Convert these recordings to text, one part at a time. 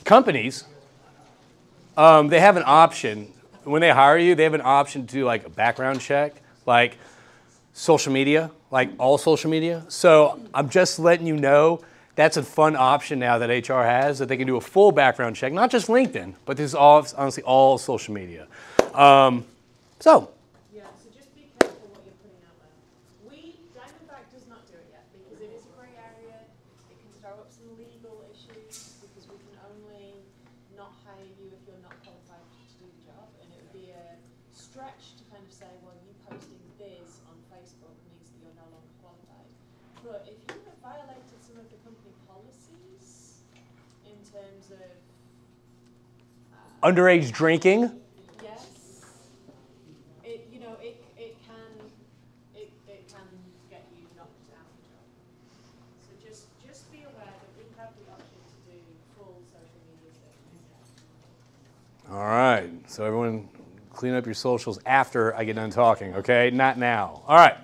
companies, they have an option. When they hire you, they have an option to do like a background check, like social media, like all social media. So I'm just letting you know that's a fun option now that HR has, that they can do a full background check, not just LinkedIn, but this is all, honestly all social media. So. Yeah, so just be careful what you're putting out there. Diamondback does not do it yet because it is a grey area. It can throw up some legal issues because we can only not hire you if you're not qualified to do the job. And it would be a stretch to kind of say, well, you posting this on Facebook means that you're no longer qualified. But if you have violated some of the company policies in terms of underage drinking. It can get you knocked out of the job. So just be aware that we have the option to do full social media stuff. All right, so everyone clean up your socials after I get done talking, okay? Not now. All right.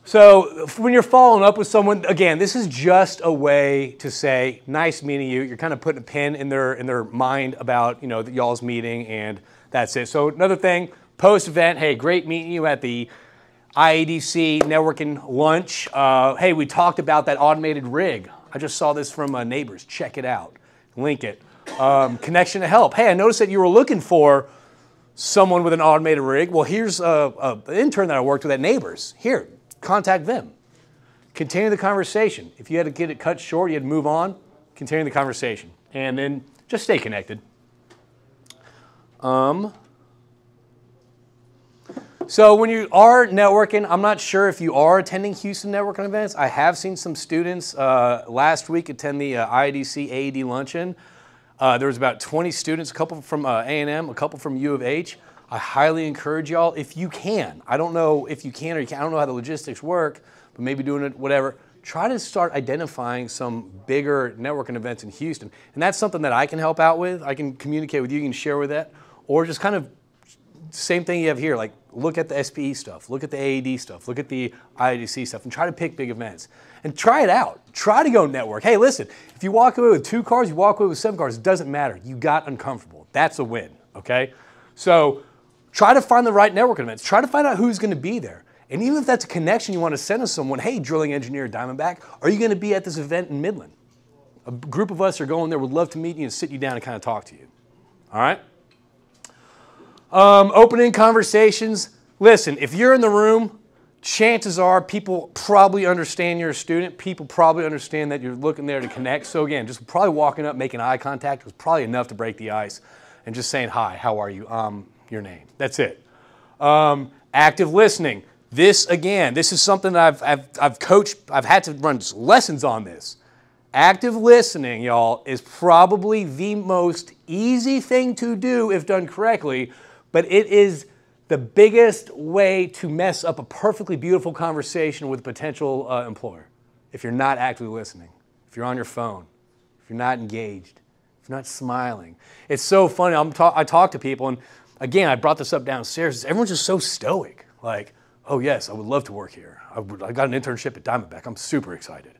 So when you're following up with someone, again, this is just a way to say, nice meeting you. You're kind of putting a pin in their mind about, y'all's meeting, and that's it. So another thing, post-event, hey, great meeting you at the IADC networking lunch. Hey, we talked about that automated rig. I just saw this from neighbors. Check it out. Link it. Connection to help. Hey, I noticed that you were looking for someone with an automated rig. Well, here's an intern that I worked with at Neighbors. Here, contact them. Continue the conversation. If you had to get it cut short, you had to move on, continue the conversation. And then just stay connected. So when you are networking, I'm not sure if you are attending Houston networking events. I have seen some students last week attend the IADC AED luncheon. There was about 20 students, a couple from A&M, a couple from U of H. I highly encourage y'all, if you can, I don't know if you can or you can't, I don't know how the logistics work, but maybe doing it, whatever, try to start identifying some bigger networking events in Houston. And that's something that I can help out with. I can communicate with you, you can share with that, or just kind of same thing you have here, like look at the SPE stuff, look at the AED stuff, look at the IADC stuff, and try to pick big events. And try it out. Try to go network. Hey, listen, if you walk away with 2 cars, you walk away with 7 cars, it doesn't matter. You got uncomfortable. That's a win, okay? So try to find the right networking events. Try to find out who's going to be there. And even if that's a connection you want to send to someone, hey, drilling engineer Diamondback, are you going to be at this event in Midland? A group of us are going there. Would love to meet you and sit you down and kind of talk to you. All right? Opening conversations. Listen, if you're in the room, chances are people probably understand you're a student. People probably understand that you're looking there to connect. So again, just probably walking up, making eye contact was probably enough to break the ice. And just saying, hi, how are you? Your name. That's it. Active listening. This, again, this is something I've coached. I've had to run lessons on this. Active listening, y'all, is probably the most easy thing to do if done correctly, but it is the biggest way to mess up a perfectly beautiful conversation with a potential employer if you're not actively listening, if you're on your phone, if you're not engaged, if you're not smiling. It's so funny. I talk to people, and again, I brought this up downstairs. Everyone's just so stoic. Like, oh yes, I would love to work here. I got an internship at Diamondback. I'm super excited.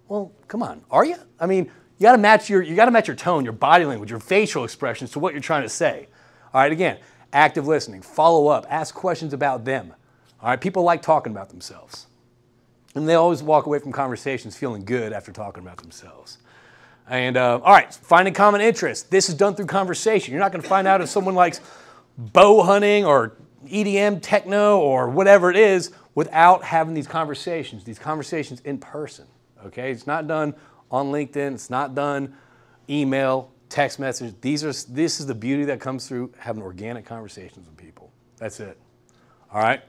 Well, come on, are you? I mean, you got to match your tone, your body language, your facial expressions to what you're trying to say. All right, again, active listening, follow up, ask questions about them. All right, people like talking about themselves. And they always walk away from conversations feeling good after talking about themselves. And all right, finding common interests. This is done through conversation. You're not going to find out if someone likes bow hunting or EDM, techno, or whatever it is without having these conversations in person. Okay, it's not done on LinkedIn. It's not done email, text message. This is the beauty that comes through having organic conversations with people. That's it. All right.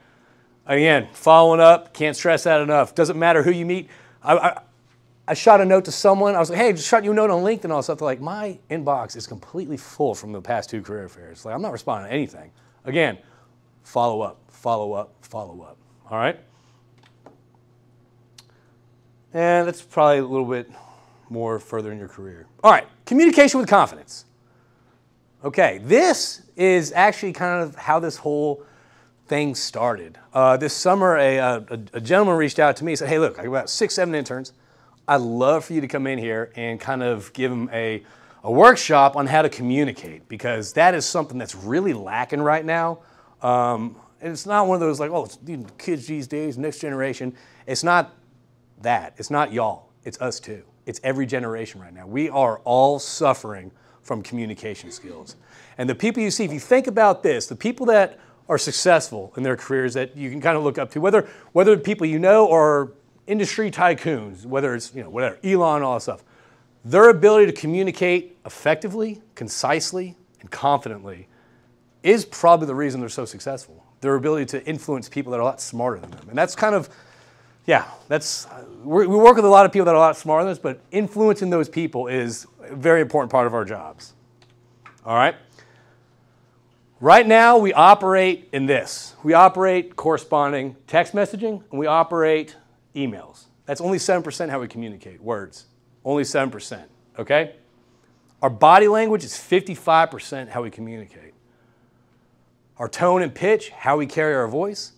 Again, following up. Can't stress that enough. Doesn't matter who you meet. I shot a note to someone. I was like, hey, just shot you a note on LinkedIn and all stuff. They're like, my inbox is completely full from the past 2 career fairs. Like, I'm not responding to anything. Again, follow up, follow up, follow up. All right. And that's probably a little bit more further in your career. All right, communication with confidence. Okay, this is actually kind of how this whole thing started. This summer, a gentleman reached out to me and said, hey, look, I got about 6, 7 interns. I'd love for you to come in here and kind of give them a a workshop on how to communicate, because that is something that's really lacking right now. And it's not one of those like, oh, it's kids these days, next generation. It's not that. It's not y'all. It's us too. It's every generation right now. We are all suffering from communication skills. And the people you see, if you think about this, the people that are successful in their careers that you can kind of look up to, whether people you know or industry tycoons, whether it's, whatever, Elon, all that stuff, their ability to communicate effectively, concisely, and confidently is probably the reason they're so successful. Their ability to influence people that are a lot smarter than them. And that's kind of, we work with a lot of people that are a lot smarter than us, but influencing those people is a very important part of our jobs. All right? Right now, we operate in this. We operate corresponding text messaging, and we operate emails. That's only 7% how we communicate, words. Only 7%, okay? Our body language is 55% how we communicate. Our tone and pitch, how we carry our voice,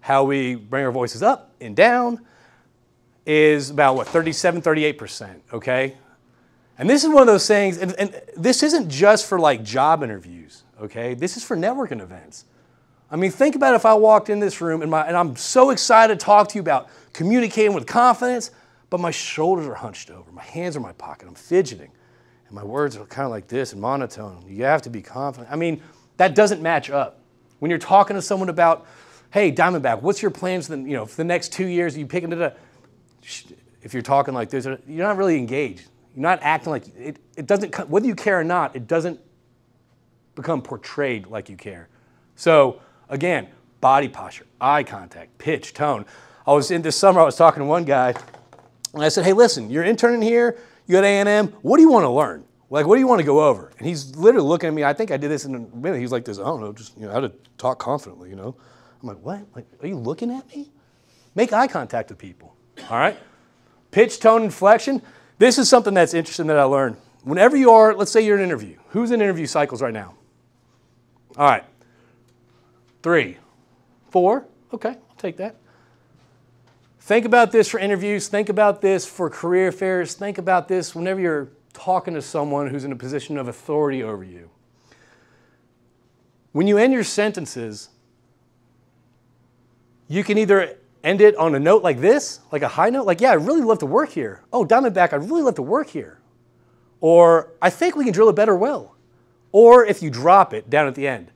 how we bring our voices up and down, is about, 37, 38%, okay? And this is one of those things, and this isn't just for like job interviews, okay? This is for networking events. I mean, think about if I walked in this room and I'm so excited to talk to you about communicating with confidence, but my shoulders are hunched over, my hands are in my pocket, I'm fidgeting, and my words are kind of like this and monotone. You have to be confident. I mean, that doesn't match up. When you're talking to someone about, hey, Diamondback, what's your plans for the next 2 years? Are you picking it up? If you're talking like this, you're not really engaged. You're not acting like it doesn't, whether you care or not, it doesn't become portrayed like you care. So again, body posture, eye contact, pitch, tone. This summer, I was talking to one guy, and I said, hey, listen, you're interning here, you at A&M, what do you want to learn? Like, what do you want to go over? And he's literally looking at me, I think I did this in a minute. He's like this, I don't know, just how to talk confidently, I'm like, what? Like, are you looking at me? Make eye contact with people, all right? Pitch, tone, inflection. This is something that's interesting that I learned. Whenever you are, let's say you're in an interview. Who's in interview cycles right now? All right. 3, 4. Okay, I'll take that. Think about this for interviews. Think about this for career fairs. Think about this whenever you're talking to someone who's in a position of authority over you. When you end your sentences, you can either end it on a note like this, like a high note, like, yeah, I'd really love to work here. Oh, Diamondback, I'd really love to work here. Or, I think we can drill a better well. Or if you drop it down at the end.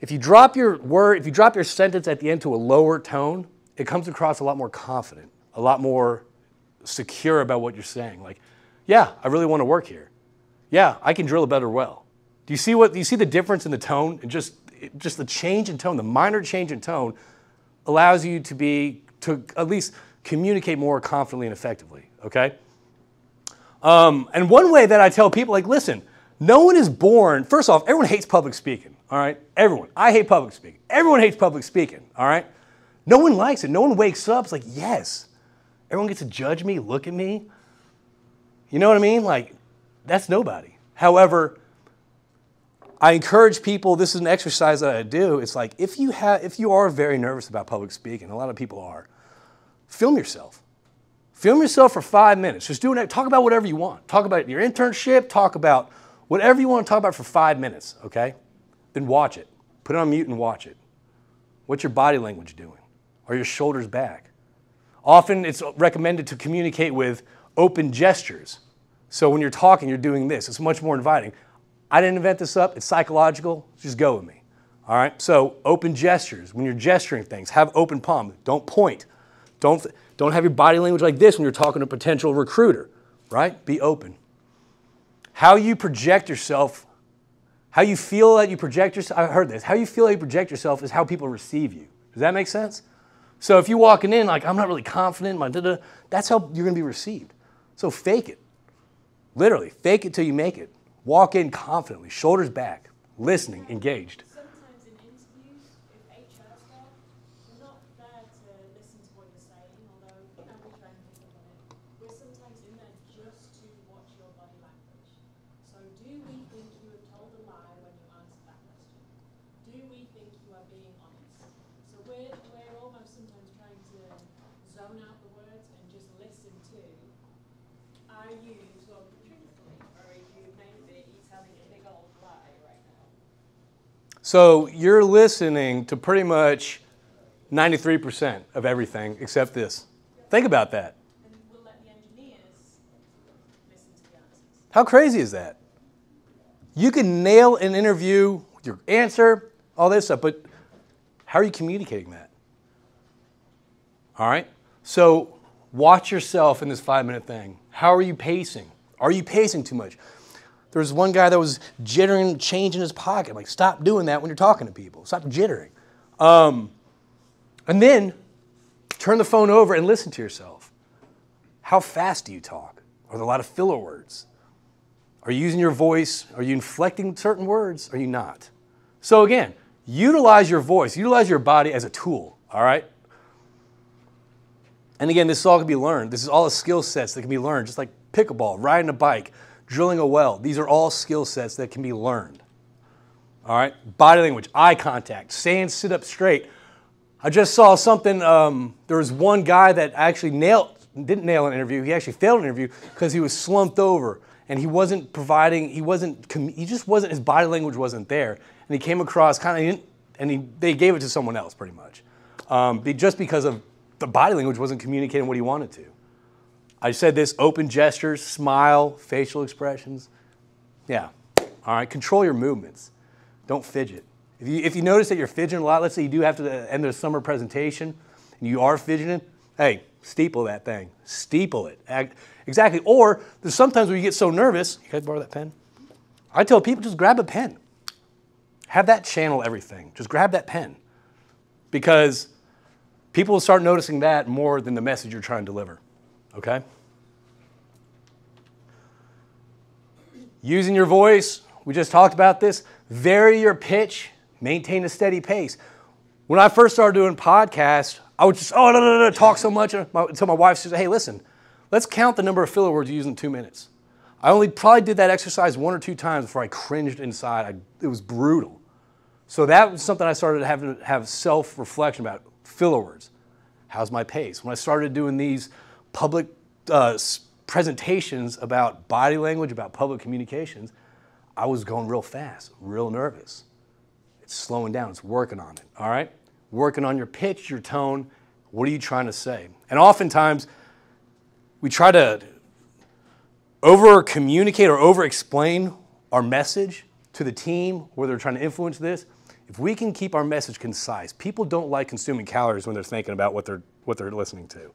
If you drop your sentence at the end to a lower tone, it comes across a lot more confident, a lot more secure about what you're saying. Like, yeah, I really want to work here. Yeah, I can drill a better well. Do you see the difference in the tone? And just the change in tone, the minor change in tone allows you to at least communicate more confidently and effectively, okay? And one way that I tell people, like, listen, no one is born, first off, everyone hates public speaking, all right? Everyone. I hate public speaking. Everyone hates public speaking, all right? No one likes it. No one wakes up, it's like, yes. Everyone gets to judge me, look at me. You know what I mean? Like, that's nobody. However, I encourage people, this is an exercise that I do, it's like, if you are very nervous about public speaking, a lot of people are, film yourself. Film yourself for 5 minutes. Just talk about whatever you want. Talk about your internship, talk about whatever you want to talk about for 5 minutes, okay? Then watch it. Put it on mute and watch it. What's your body language doing? Are your shoulders back? Often it's recommended to communicate with open gestures. So when you're talking, you're doing this. It's much more inviting. I didn't invent this up. It's psychological. Just go with me. All right? So open gestures. When you're gesturing things, have open palm. Don't point. Don't have your body language like this when you're talking to a potential recruiter. Right? Be open. How you project yourself, how you feel that you project yourself, I heard this, how you feel that you project yourself is how people receive you. Does that make sense? So if you're walking in like, I'm not really confident, that's how you're going to be received. So fake it. Literally, fake it till you make it. Walk in confidently, shoulders back, listening, engaged. Sometimes in interviews, if HR staff, we're not there to listen to what you're saying, although, we try and pick up on it. We're sometimes in there just to watch your body language. So do we think you have told a lie when you answered that question? Do we think you are being honest? So we're almost sometimes trying to zone out the words and just listen to, are you talking truthfully, or are you made So you're listening to pretty much 93% of everything except this. Think about that. And we'll let the engineers listen to the answers. How crazy is that? You can nail an interview with your answer, all this stuff, but how are you communicating that? All right? So watch yourself in this 5-minute thing. How are you pacing? Are you pacing too much? There was one guy that was jittering change in his pocket. I'm like, stop doing that when you're talking to people. Stop jittering. And then turn the phone over and listen to yourself. How fast do you talk? Are there a lot of filler words? Are you using your voice? Are you inflecting certain words? Are you not? So again, utilize your voice. Utilize your body as a tool, all right? And again, this all can be learned. This is all skill sets that can be learned, just like pickleball, riding a bike, drilling a well. These are all skill sets that can be learned. All right? Body language, eye contact, stand, sit up straight. I just saw something, there was one guy that actually didn't nail an interview. He actually failed an interview because he was slumped over and he wasn't providing, his body language wasn't there. And he came across they gave it to someone else pretty much. Just because of the body language wasn't communicating what he wanted to. I said this, open gestures, smile, facial expressions. Yeah, all right, control your movements. Don't fidget. If you notice that you're fidgeting a lot, let's say you do have to end a summer presentation, and you are fidgeting, hey, steeple that thing. Steeple it. Exactly. Or there's sometimes where you get so nervous, you guys borrow that pen? I tell people, just grab a pen. Have that channel everything. Just grab that pen. Because people will start noticing that more than the message you're trying to deliver. Okay? Using your voice, we just talked about this. Vary your pitch, maintain a steady pace. When I first started doing podcasts, I would just, talk so much until my wife said, hey, listen, let's count the number of filler words you use in 2 minutes. I only probably did that exercise 1 or 2 times before I cringed inside. It was brutal. So that was something I started to have self-reflection about. Filler words. How's my pace? When I started doing these public presentations about body language, about public communications, I was going real fast, real nervous. It's slowing down. It's working on it, all right? Working on your pitch, your tone. What are you trying to say? And oftentimes, we try to over-communicate or over-explain our message to the team where they're trying to influence this. If we can keep our message concise, people don't like consuming calories when they're thinking about what they're listening to.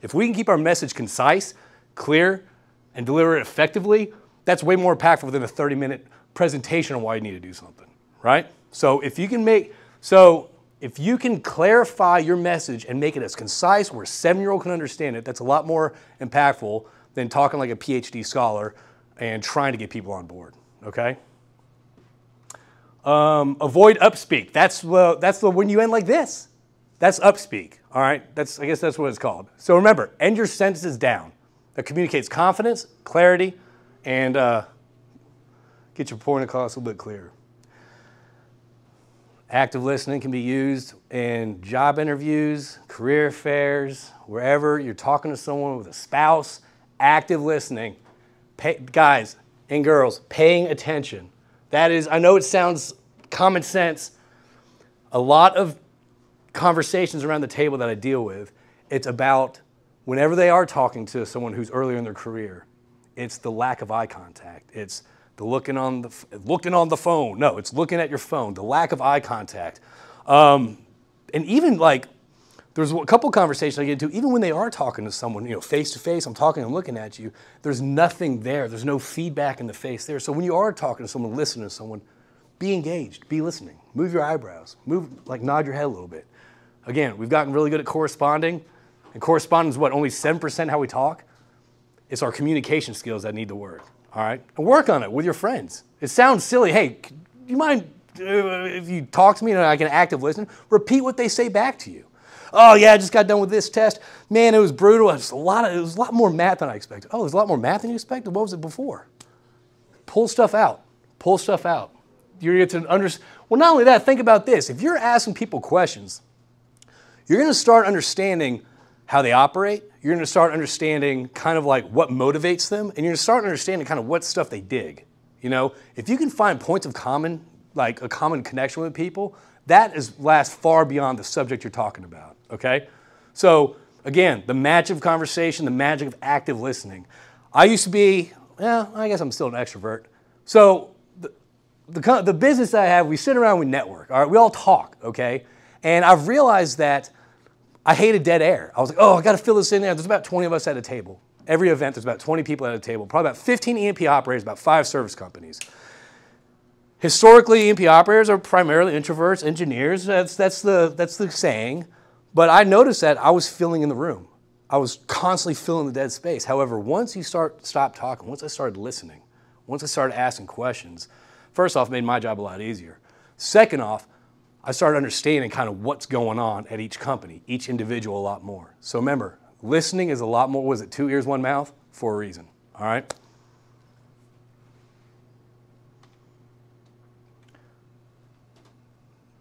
If we can keep our message concise, clear, and deliver it effectively, that's way more impactful than a 30-minute presentation on why you need to do something, right? So if you can clarify your message and make it as concise where a 7-year-old can understand it, that's a lot more impactful than talking like a PhD scholar and trying to get people on board, okay? Avoid upspeak. That's the when you end like this. That's upspeak, all right? I guess that's what it's called. So remember, end your sentences down. That communicates confidence, clarity, and get your point across a little bit clearer. Active listening can be used in job interviews, career fairs, wherever you're talking to someone with a spouse. Active listening. Guys and girls, paying attention. That is, I know it sounds common sense. A lot of conversations around the table that I deal with, it's about whenever they are talking to someone who's earlier in their career, it's the lack of eye contact. It's the looking on the phone. No, it's looking at your phone. The lack of eye contact. And even like, there's a couple conversations I get into, even when they are talking to someone, face to face, I'm talking and looking at you, there's nothing there. There's no feedback in the face there. So when you are talking to someone, listening to someone, be engaged, be listening. Move your eyebrows. Nod your head a little bit. Again, we've gotten really good at corresponding. And corresponding is what, only 7% how we talk? It's our communication skills that need to work, all right? And work on it with your friends. It sounds silly. Hey, do you mind if you talk to me and I can active listen? Repeat what they say back to you. Oh, yeah, I just got done with this test. Man, it was brutal. It was a lot more math than I expected. Oh, there's a lot more math than you expected? What was it before? Pull stuff out. Pull stuff out. You're going to understand. Well, not only that, think about this. If you're asking people questions, you're going to start understanding how they operate. You're going to start understanding kind of like what motivates them, and you're going to start understanding kind of what stuff they dig. If you can find points of common like a common connection with people, that lasts far beyond the subject you're talking about, okay? So again, the magic of conversation, the magic of active listening. I used to be, well, I guess I'm still an extrovert. So the business that I have, we sit around, we network, all right? We all talk, okay? And I've realized that I hated dead air. I was like, oh, I got to fill this in there. There's about 20 of us at a table. Every event, there's about 20 people at a table, probably about 15 E&P operators, about 5 service companies. Historically, E&P operators are primarily introverts, engineers. That's the saying. But I noticed that I was filling in the room. I was constantly filling the dead space. However, once you stop talking, once I started listening, once I started asking questions, first off, it made my job a lot easier. Second off, I started understanding kind of what's going on at each company, each individual a lot more. So remember, listening is a lot more, was it 2 ears, 1 mouth? For a reason, all right?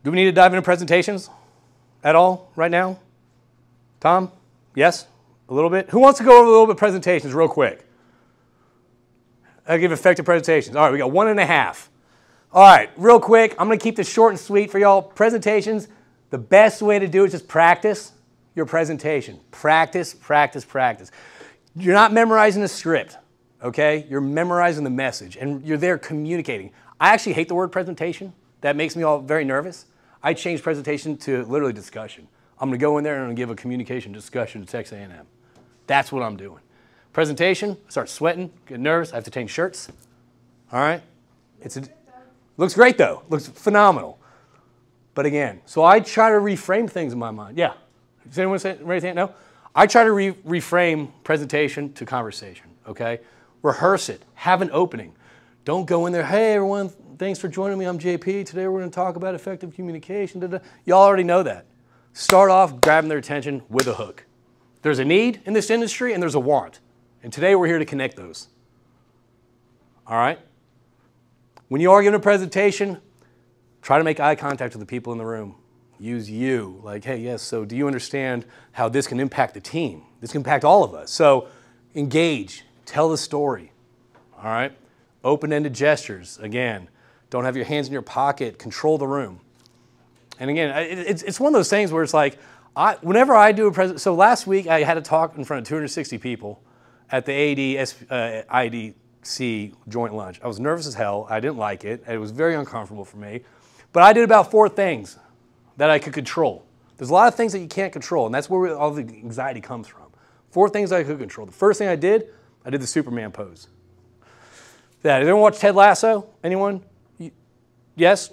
Do we need to dive into presentations at all right now? Tom? Yes? A little bit? Who wants to go over a little bit of presentations real quick? I'll give effective presentations. All right, we got 1.5. All right, real quick, I'm going to keep this short and sweet for y'all. Presentations, the best way to do it is just practice your presentation. Practice, practice, practice. You're not memorizing a script, okay? You're memorizing the message, and you're there communicating. I actually hate the word presentation. That makes me all very nervous. I changed presentation to literally discussion. I'm going to go in there and I'm going to give a communication discussion to Texas A&M. That's what I'm doing. Presentation, I start sweating, get nervous. I have to change shirts. All right? Looks great, though. Looks phenomenal. But again, so I try to reframe things in my mind. Yeah. Does anyone say anything? No? I try to reframe presentation to conversation, okay? Rehearse it. Have an opening. Don't go in there, hey, everyone, thanks for joining me. I'm JP. Today we're going to talk about effective communication. Y'all already know that. Start off grabbing their attention with a hook. There's a need in this industry and there's a want. And today we're here to connect those. All right? When you are giving a presentation, try to make eye contact with the people in the room. Use you. Like, hey, yes, so do you understand how this can impact the team? This can impact all of us. So engage. Tell the story. All right? Open-ended gestures. Again, don't have your hands in your pocket. Control the room. And again, it's one of those things where it's like, whenever I do a presentation, so last week I had a talk in front of 260 people at the IDC joint lunch. I was nervous as hell. I didn't like it. It was very uncomfortable for me. But I did about 4 things that I could control. There's a lot of things that you can't control, and that's where all the anxiety comes from. 4 things I could control. The first thing I did the Superman pose. Yeah, did anyone watch Ted Lasso? Anyone? Yes?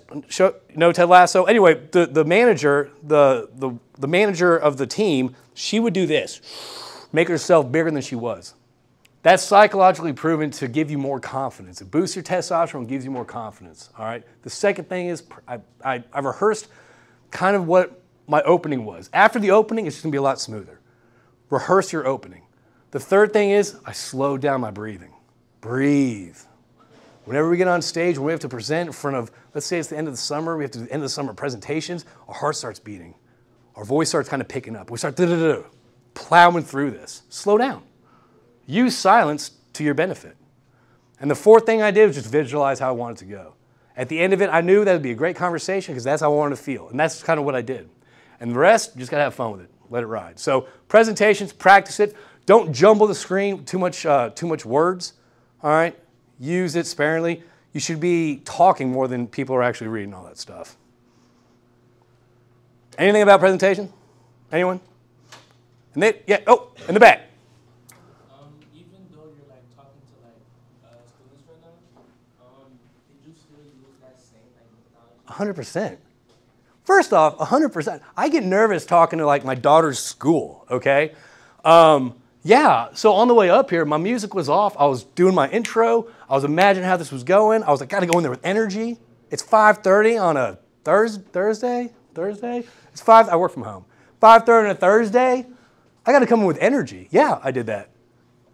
No Ted Lasso? Anyway, the manager, the manager of the team, she would do this. Make herself bigger than she was. That's psychologically proven to give you more confidence. It boosts your testosterone, gives you more confidence. All right. The second thing is I rehearsed kind of what my opening was. After the opening, it's just going to be a lot smoother. Rehearse your opening. The third thing is I slowed down my breathing. Breathe. Whenever we get on stage, when we have to present in front of, let's say it's the end of the summer, we have to do the end of the summer presentations, our heart starts beating. Our voice starts kind of picking up. We start plowing through this. Slow down. Use silence to your benefit. And the fourth thing I did was just visualize how I wanted to go. At the end of it, I knew that would be a great conversation because that's how I wanted to feel. And that's kind of what I did. And the rest, you just got to have fun with it. Let it ride. So presentations, practice it. Don't jumble the screen too much words. All right? Use it sparingly. You should be talking more than people are actually reading all that stuff. Anything about presentation? Anyone? And they, yeah, oh, in the back. Even though you're like talking to like students right now, did you still use that same like methodology? 100%. First off, 100%. I get nervous talking to like my daughter's school, okay? Yeah, so on the way up here, my music was off. I was doing my intro. I was imagining how this was going. I was like, got to go in there with energy. It's 5:30 on a Thursday? It's 5, I work from home. 5:30 on a Thursday, I got to come in with energy. Yeah, I did that.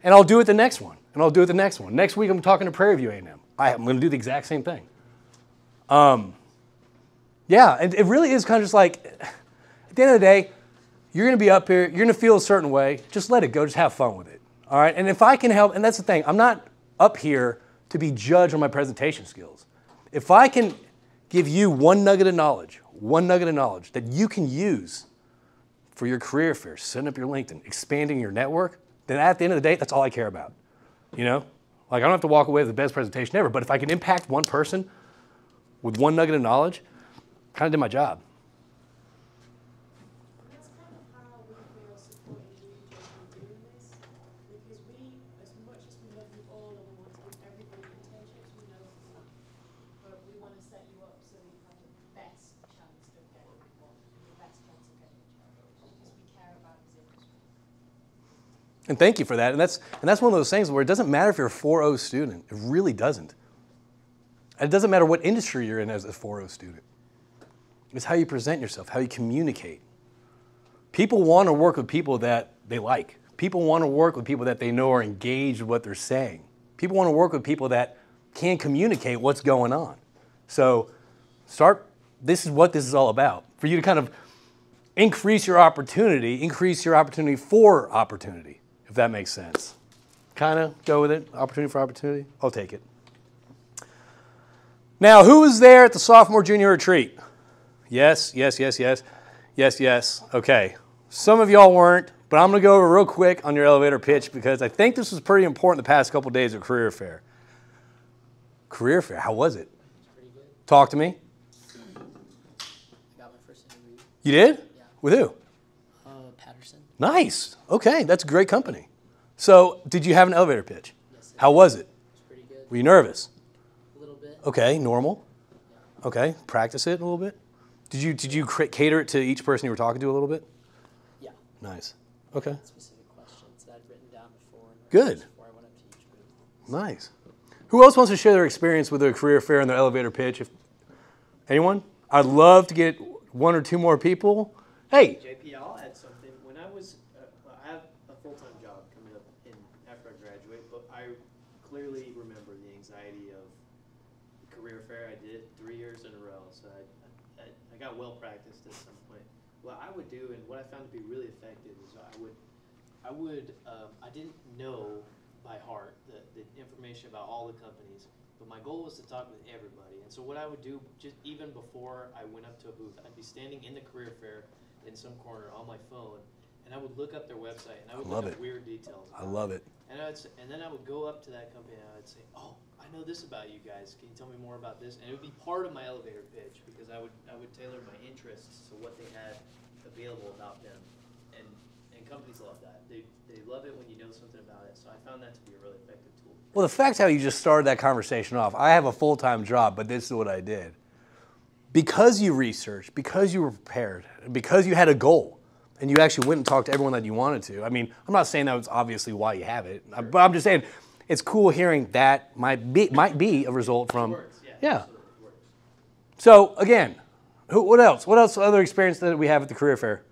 And I'll do it the next one. And I'll do it the next one. Next week, I'm talking to Prairie View A&M. I'm going to do the exact same thing. Yeah, and it really is kind of just like, at the end of the day, you're going to be up here, you're going to feel a certain way, just let it go, just have fun with it, all right? And if I can help, and that's the thing, I'm not up here to be judged on my presentation skills. If I can give you one nugget of knowledge that you can use for your career fair, setting up your LinkedIn, expanding your network, then at the end of the day, that's all I care about. You know? Like, I don't have to walk away with the best presentation ever, but if I can impact one person with one nugget of knowledge, I kind of did my job. That's kind of how we feel supporting you in doing this, because we, as much as we love you all and we want to give everybody internships, we know that, but we want to set you up so that you have the best chance of getting one, the best chance of getting a job, because we care about this industry. And thank you for that. And that's one of those things where it doesn't matter if you're a 4.0 student. It really doesn't. It doesn't matter what industry you're in as a 4.0 student. It's how you present yourself, how you communicate. People want to work with people that they like. People want to work with people that they know are engaged with what they're saying. People want to work with people that can communicate what's going on. So this is what this is all about. For you to kind of increase your opportunity for opportunity, if that makes sense. Kind of go with it, opportunity for opportunity. I'll take it. Now, who was there at the sophomore junior retreat? Yes. Okay. Some of y'all weren't, but I'm going to go over real quick on your elevator pitch because I think this was pretty important the past couple of days of career fair. Career fair, how was it? It's pretty good. Talk to me. I got my first interview. You did? Yeah. With who? Patterson. Nice. Okay, that's a great company. So, did you have an elevator pitch? Yes. How was it? It's pretty good. Were you nervous? A little bit. Okay, normal. Yeah. Okay, practice it a little bit. Did you cater it to each person you were talking to a little bit? Yeah. Nice. Okay. Specific questions that I'd written down before. Good. Before I went up to each booth. Nice. Who else wants to share their experience with their career fair and their elevator pitch? Anyone? I'd love to get one or two more people. Hey. JP, I'll add something. When I was, I have a full-time job coming up after I graduate, but I clearly remember the anxiety of the career fair. I did it 3 years in a row, so I got well practiced at some point. What I would do, and what I found to be really effective, is I didn't know by heart the information about all the companies, but my goal was to talk with everybody. And so what I would do, just even before I went up to a booth, I'd be standing in the career fair in some corner on my phone, and I would look up their website, and I would look at weird details. I love it. And then I would go up to that company, and I would say, "Oh, I know this about you guys. Can you tell me more about this?" And it would be part of my elevator pitch because I would tailor my interests to what they had available about them, and companies love that. They love it when you know something about it. So I found that to be a really effective tool. Well, the fact how you just started that conversation off, I have a full-time job, but this is what I did. Because you researched, because you were prepared, because you had a goal, and you actually went and talked to everyone that you wanted to. I mean, I'm not saying that was obviously why you have it, but I'm just saying it's cool hearing that might be a result from. It works, yeah. Absolutely, it works. So again, what else? What else? Other experience that we have at the career fair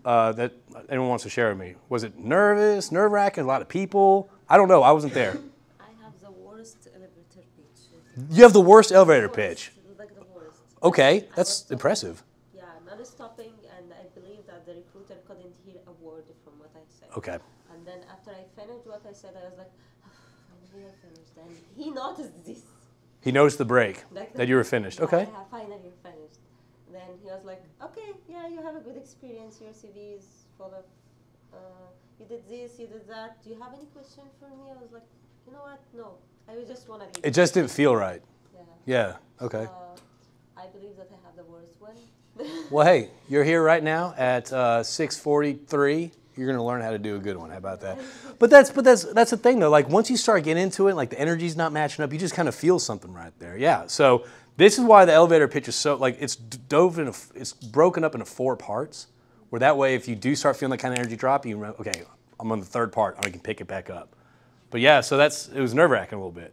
that anyone wants to share with me? Was it nerve-wracking? A lot of people? I don't know. I wasn't there. I have the worst elevator pitch. You have the worst elevator pitch. Like the worst. Okay, that's impressive. Yeah, not stopping, and I believe that the recruiter couldn't hear a word from what I said. Okay. And then after I finished what I said, I was like, finally I finished. And he noticed this. He noticed the break, Like that you were finished. Okay. I have finally finished. Then he was like, okay, yeah, you have a good experience. Your CV is full of, you did this, you did that. Do you have any question for me? I was like, you know what? No. I just want to leave. It just didn't feel right. Yeah. Yeah, okay. I believe that I have the worst one. Well, hey, you're here right now at 6:43. You're going to learn how to do a good one. How about that? But that's the thing, though. Like, once you start getting into it, like, the energy's not matching up, you just kind of feel something right there. Yeah, so this is why the elevator pitch is so, like, it's broken up into 4 parts, where that way, if you do start feeling that kind of energy drop, you remember, okay, I'm on the 3rd part, I can pick it back up. But yeah, so it was nerve-wracking a little bit.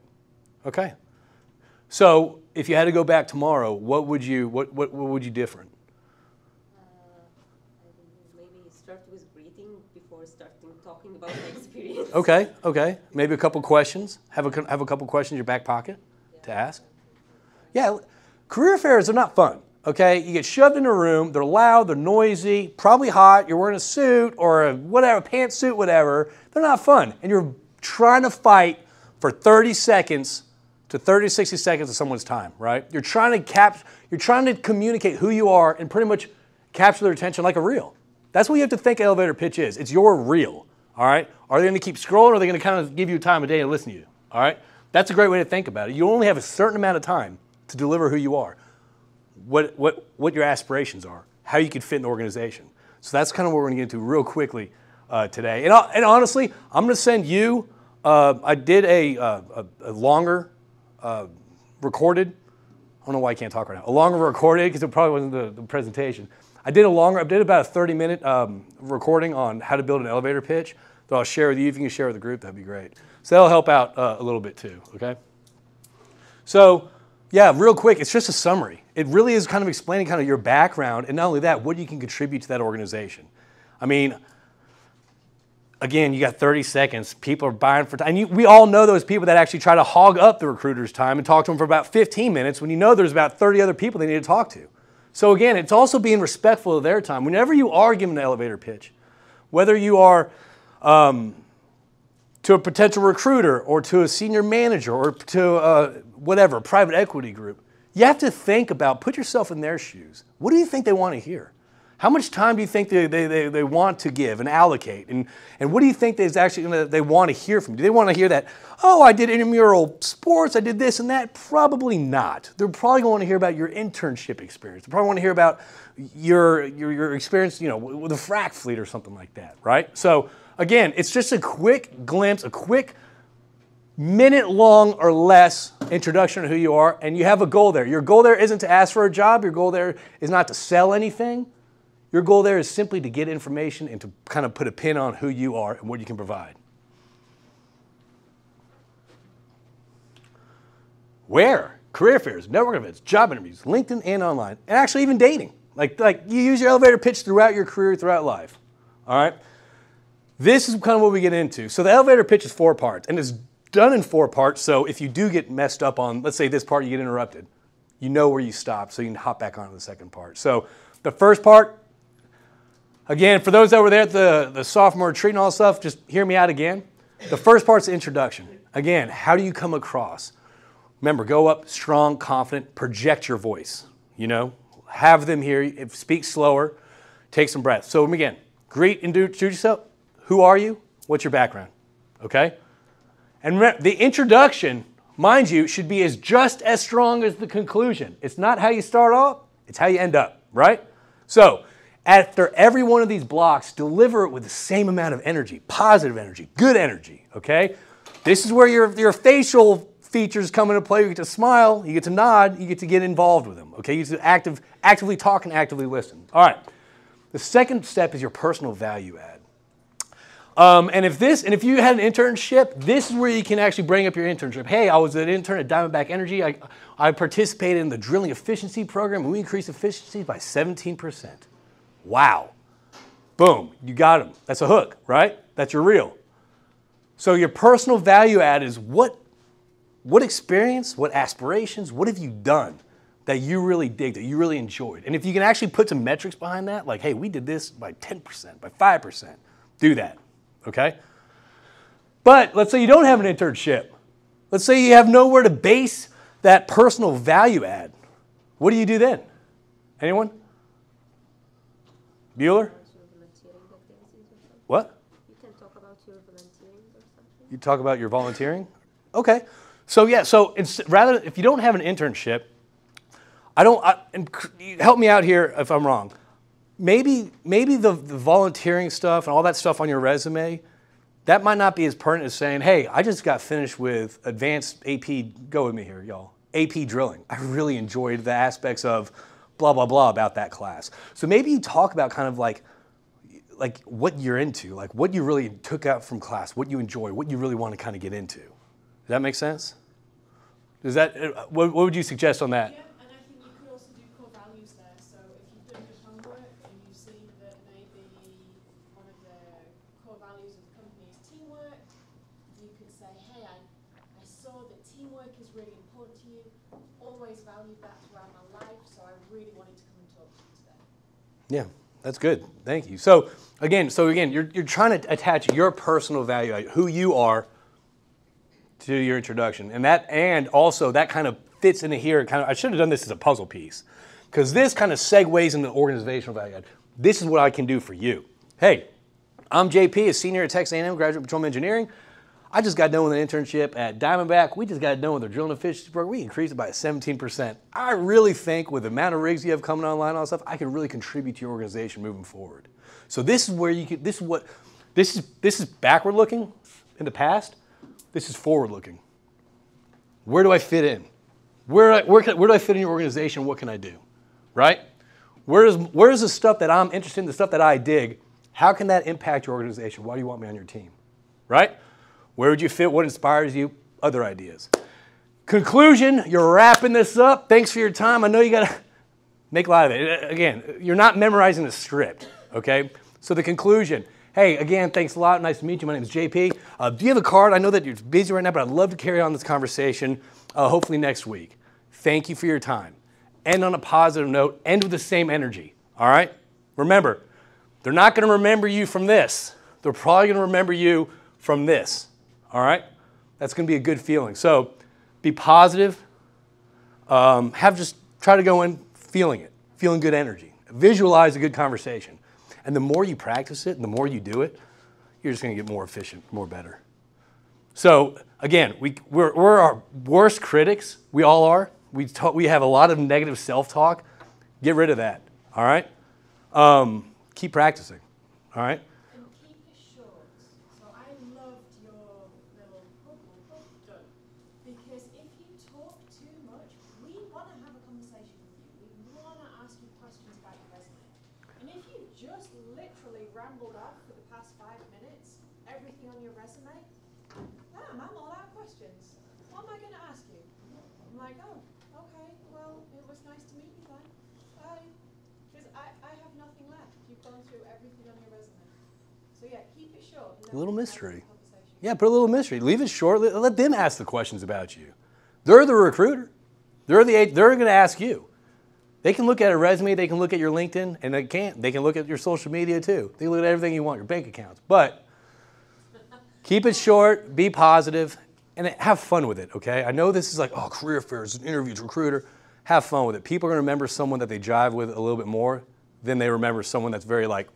Okay. So if you had to go back tomorrow, what would you different? Maybe start with breathing before starting talking about my experience. Okay. Maybe a couple questions. Have a couple questions in your back pocket to ask. Yeah, career fairs are not fun. Okay, you get shoved in a room. They're loud. They're noisy. Probably hot. You're wearing a suit or a whatever, pantsuit, whatever. They're not fun, and you're trying to fight for 30 seconds to 30 to 60 seconds of someone's time, right? You're trying to communicate who you are and pretty much capture their attention like a reel. That's what you have to think elevator pitch is. It's your reel, all right? Are they going to keep scrolling, or are they going to kind of give you time of day and listen to you, all right? That's a great way to think about it. You only have a certain amount of time to deliver who you are, what your aspirations are, how you could fit in the organization. So that's kind of what we're going to get into real quickly today. And honestly, I'm going to send you, I did a longer recorded, I don't know why I can't talk right now, a longer recorded, because it probably wasn't the presentation. I did about a 30-minute recording on how to build an elevator pitch that I'll share with you. If you can share with the group, that'd be great. So that'll help out a little bit too, okay? So, yeah, real quick, it's just a summary. It really is kind of explaining kind of your background, and not only that, what you can contribute to that organization. I mean, again, you got 30 seconds. People are buying for time. And we all know those people that actually try to hog up the recruiter's time and talk to them for about 15 minutes when you know there's about 30 other people they need to talk to. So again, it's also being respectful of their time. Whenever you are giving an elevator pitch, whether you are to a potential recruiter or to a senior manager or to whatever, private equity group, you have to think about, put yourself in their shoes. What do you think they want to hear? How much time do you think they want to give and allocate? And what do you think they want to hear from you? Do they want to hear that, oh, I did intramural sports, I did this and that? Probably not. They're probably going to hear about your internship experience. They probably want to hear about your experience, with the frac fleet or something like that, right? So again, it's just a quick glimpse, a quick minute-long or less introduction to who you are, and you have a goal there. Your goal there isn't to ask for a job. Your goal there is not to sell anything. Your goal there is simply to get information and to kind of put a pin on who you are and what you can provide. Where? Career fairs, network events, job interviews, LinkedIn and online, and actually even dating. Like you use your elevator pitch throughout your career, throughout life. All right? This is kind of what we get into. So the elevator pitch is 4 parts, and it's done in 4 parts, so if you do get messed up on, let's say this part, you get interrupted, you know where you stopped, so you can hop back on to the second part. So the first part, again, for those that were there at the sophomore retreat and all that stuff, just hear me out again. The first part's the introduction. Again, how do you come across? Remember, go up strong, confident, project your voice. Have them hear, speak slower, take some breaths. So again, greet, introduce yourself. Who are you? What's your background? Okay? And remember, the introduction, mind you, should be just as strong as the conclusion. It's not how you start off, it's how you end up, right? So, after every one of these blocks, deliver it with the same amount of energy, positive energy, good energy, okay? This is where your facial features come into play. You get to smile, you get to nod, you get to get involved with them, okay? You get to actively talk and actively listen. All right. The second step is your personal value add. And if you had an internship, this is where you can actually bring up your internship. Hey, I was an intern at Diamondback Energy. I participated in the drilling efficiency program, and we increased efficiency by 17%. Wow. Boom, you got them. That's a hook, right? That's your reel. So your personal value add is what experience, what aspirations, what have you done that you really dig, that you really enjoyed? And if you can actually put some metrics behind that, like, hey, we did this by 10%, by 5%, do that, okay? But let's say you don't have an internship. Let's say you have nowhere to base that personal value add. What do you do then? Anyone? Bueller? What? You can talk about your volunteering or something. You talk about your volunteering? Okay. So yeah, so if you don't have an internship, and help me out here if I'm wrong. Maybe the volunteering stuff and all that stuff on your resume, that might not be as pertinent as saying, hey, I just got finished with advanced AP, go with me here, y'all, AP drilling. I really enjoyed the aspects of blah, blah, blah about that class. So maybe you talk about kind of like what you're into, like what you really took out from class, what you enjoy, what you really want to kind of get into. Does that make sense? What would you suggest on that? Yeah, and I think you could also do core values there. So if you've done your homework and you see that maybe one of the core values of the company is teamwork, you could say, hey, I saw that teamwork is really important to you, always valued that throughout my life, so I really wanted to come and talk to you today. Yeah, that's good. Thank you. So again, you're trying to attach your personal value, who you are, to your introduction. And also that kind of fits into here. I should have done this as a puzzle piece, because this kind of segues into organizational value add. This is what I can do for you. Hey, I'm JP, a senior at Texas A&M, graduate petroleum engineering. I just got done with an internship at Diamondback. We just got done with our drilling efficiency program. We increased it by 17%. I really think with the amount of rigs you have coming online and all that stuff, I can really contribute to your organization moving forward. So this is where you can, this is backward looking in the past. This is forward looking. Where do I fit in? Where do I fit in your organization? What can I do? Right? Where's the stuff that I'm interested in, the stuff that I dig? How can that impact your organization? Why do you want me on your team? Right? Where would you fit? What inspires you? Other ideas. Conclusion, you're wrapping this up. Thanks for your time. I know you got to make a lot of it. Again, you're not memorizing the script, okay? So the conclusion, hey, again, thanks a lot. Nice to meet you. My name is JP. Do you have a card? I know that you're busy right now, but I'd love to carry on this conversation hopefully next week. Thank you for your time. End on a positive note. End with the same energy, all right? Remember, they're not going to remember you from this. They're probably going to remember you from this. All right? That's going to be a good feeling. So be positive. Just try to go in feeling it, feeling good energy. Visualize a good conversation. And the more you practice it and the more you do it, you're just going to get more efficient, more better. So again, we're our worst critics. We all are. We have a lot of negative self-talk. Get rid of that. All right? Keep practicing. All right? And keep it short. So I loved your little done. Because if you talk too much, we want to have a conversation with you. We want to ask you questions about your resume. And if you just literally rambled off for the past 5 minutes, everything on your resume, damn, I'm all out of questions. What am I going to ask you? I'm like, oh, okay, well, it was nice to meet you then. Bye. Because I have nothing left. You've gone through everything on your resume. So yeah, keep it short. A little mystery. Yeah, put a little mystery. Leave it short. Let them ask the questions about you. They're the recruiter. They're going to ask you. They can look at a resume. They can look at your LinkedIn, and they can't. They can look at your social media too. They can look at everything you want, your bank accounts. But keep it short. Be positive, and have fun with it. Okay? I know this is like, oh, career fairs, interviews, recruiter. Have fun with it. People are going to remember someone that they jive with a little bit more than they remember someone that's very like,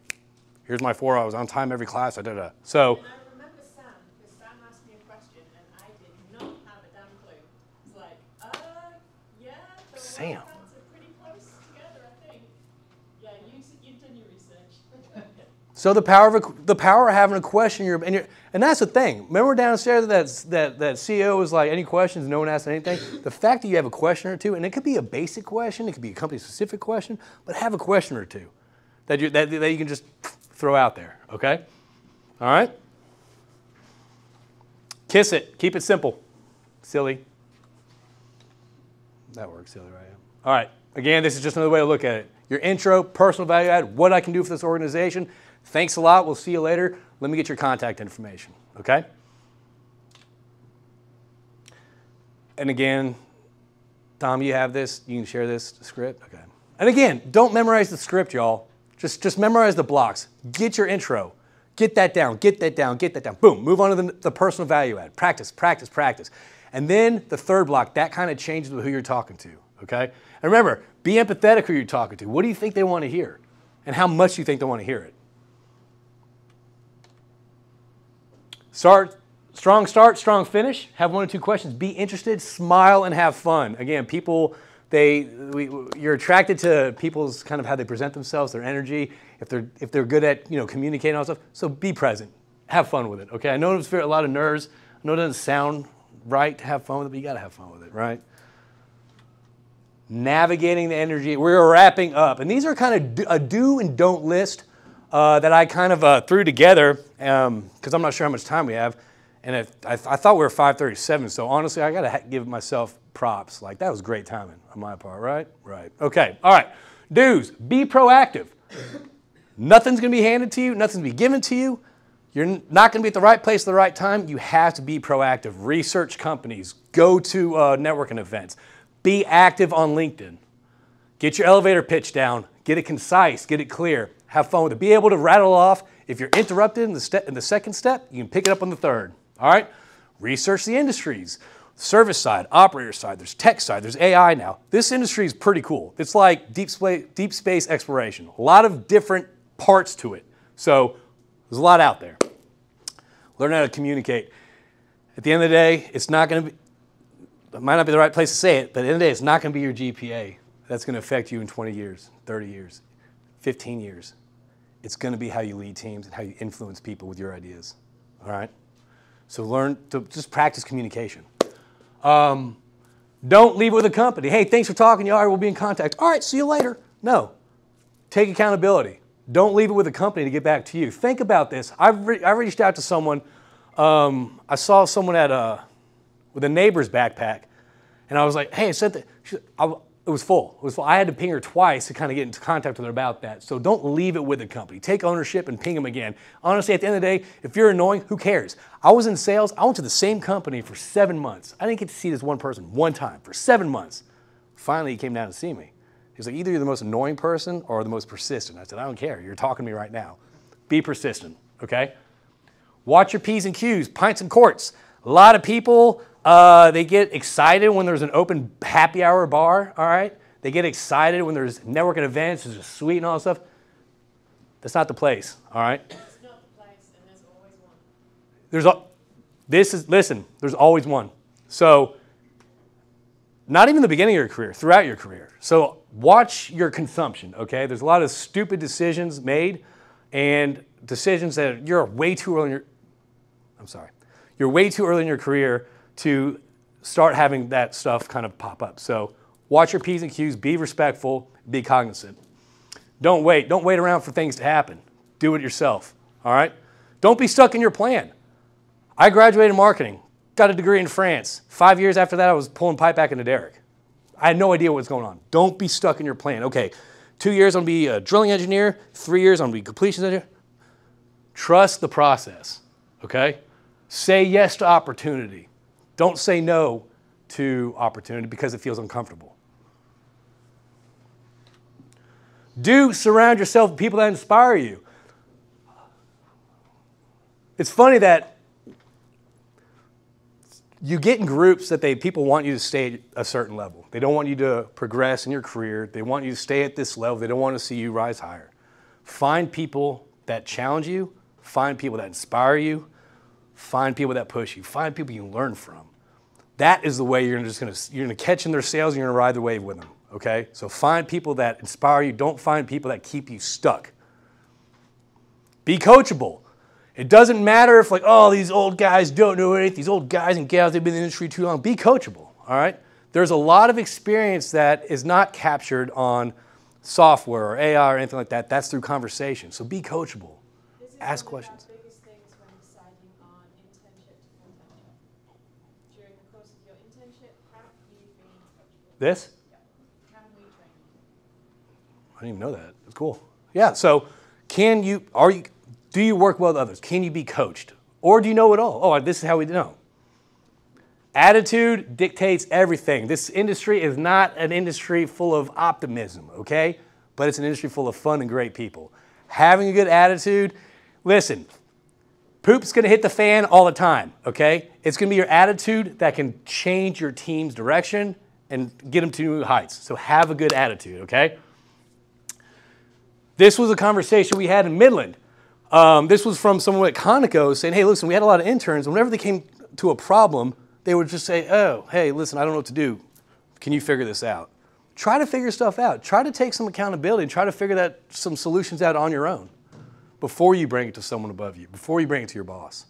here's my 4 hours on time every class. So. And I remember Sam, because Sam asked me a question and I did not have a damn clue. It's like, yeah, the Sam. workouts are pretty close together, I think. Yeah, you've done your research. So the power of having a question, and that's the thing. Remember downstairs that CEO was like, any questions? No one asked anything. The fact that you have a question or two, and it could be a basic question, it could be a company-specific question, but have a question or two that you can just throw out there. Okay, all right. Kiss it. Keep it simple. Silly. That works, silly, right? All right. Again, this is just another way to look at it. Your intro, personal value add, what I can do for this organization. Thanks a lot. We'll see you later. Let me get your contact information, okay? And again, Tom, you have this. You can share this script. Okay. And again, don't memorize the script, y'all. Just memorize the blocks. Get your intro. Get that down. Get that down. Get that down. Boom. Move on to the personal value add. Practice, practice, practice. And then the third block, that kind of changes with who you're talking to, okay? And remember, be empathetic who you're talking to. What do you think they want to hear? And how much do you think they want to hear it? Strong start, strong finish. Have 1 or 2 questions. Be interested, smile, and have fun. Again, people, you're attracted to people's kind of how they present themselves, their energy, if they're good at communicating all that stuff. So be present. Have fun with it. Okay. I know it's a lot of nerves. I know it doesn't sound right to have fun with it, but you got to have fun with it, right? Navigating the energy. We're wrapping up, and these are kind of a do and don't list. That I kind of threw together because I'm not sure how much time we have. And I thought we were 5:37, so honestly, I got to give myself props. Like, that was great timing on my part, right? Right. Okay. All right. Do's, be proactive. Nothing's going to be handed to you. Nothing's going to be given to you. You're not going to be at the right place at the right time. You have to be proactive. Research companies. Go to networking events. Be active on LinkedIn. Get your elevator pitch down. Get it concise. Get it clear. Have fun with it. Be able to rattle off. If you're interrupted in the second step, you can pick it up on the third. All right? Research the industries. Service side, operator side, there's tech side, there's AI now. This industry is pretty cool. It's like deep space exploration. A lot of different parts to it. So there's a lot out there. Learn how to communicate. At the end of the day, it's not going to be, it might not be the right place to say it, but at the end of the day, it's not going to be your GPA that's going to affect you in 20 years, 30 years, 15 years. It's going to be how you lead teams and how you influence people with your ideas. All right? So learn to just practice communication. Don't leave it with a company. Hey, thanks for talking. All right, we'll be in contact. All right, see you later. No. Take accountability. Don't leave it with a company to get back to you. Think about this. I reached out to someone. I saw someone with a neighbor's backpack, and I was like, hey, I sent it. It was full. It was full. I had to ping her twice to kind of get into contact with her about that. So don't leave it with a company. Take ownership and ping them again. Honestly, at the end of the day, if you're annoying, who cares? I was in sales. I went to the same company for 7 months. I didn't get to see this one person one time for 7 months. Finally, he came down to see me. He's like, either you're the most annoying person or the most persistent. I said, I don't care. You're talking to me right now. Be persistent, okay? Watch your P's and Q's, pints and quarts. A lot of people, they get excited when there's an open happy hour bar, all right? They get excited when there's networking events, there's a suite and all that stuff. That's not the place, all right? It's not the place, and there's always one. Listen, there's always one. So, not even the beginning of your career, throughout your career. So, watch your consumption, okay? There's a lot of stupid decisions made and decisions that you're way too early in you're way too early in your career to start having that stuff kind of pop up. So watch your P's and Q's, be respectful, be cognizant. Don't wait around for things to happen. Do it yourself, all right? Don't be stuck in your plan. I graduated marketing, got a degree in France. 5 years after that, I was pulling pipe back into Derrick. I had no idea what was going on. Don't be stuck in your plan. Okay, 2 years I'm gonna be a drilling engineer, 3 years I'm gonna be a completions engineer. Trust the process, okay? Say yes to opportunity. Don't say no to opportunity because it feels uncomfortable. Surround yourself with people that inspire you. It's funny that you get in groups that people want you to stay at a certain level. They don't want you to progress in your career. They want you to stay at this level. They don't want to see you rise higher. Find people that challenge you. Find people that inspire you. Find people that push you. Find people you can learn from. That is the way you're gonna catch in their sails and you're gonna ride the wave with them. Okay? So find people that inspire you. Don't find people that keep you stuck. Be coachable. It doesn't matter if these old guys don't know anything. These old guys and gals, they've been in the industry too long. Be coachable. All right? There's a lot of experience that is not captured on software or AI or anything like that. That's through conversation. So be coachable. Ask questions. This is one of our biggest things when deciding on internship to full-time job. During the course of your internship, have you been coachable? This? Yeah. Can we train you? I didn't even know that. That's cool. Yeah, so do you work well with others? Can you be coached? Or do you know it all? Oh, this is how we know. Attitude dictates everything. This industry is not an industry full of optimism, okay? But it's an industry full of fun and great people. Having a good attitude, listen, poop's gonna hit the fan all the time, okay? It's gonna be your attitude that can change your team's direction and get them to new heights. So have a good attitude, okay? This was a conversation we had in Midland. This was from someone at Conoco saying, hey, listen, we had a lot of interns. Whenever they came to a problem, they would just say, oh, hey, listen, I don't know what to do. Can you figure this out? Try to figure stuff out. Try to take some accountability and try to figure some solutions out on your own before you bring it to someone above you, before you bring it to your boss.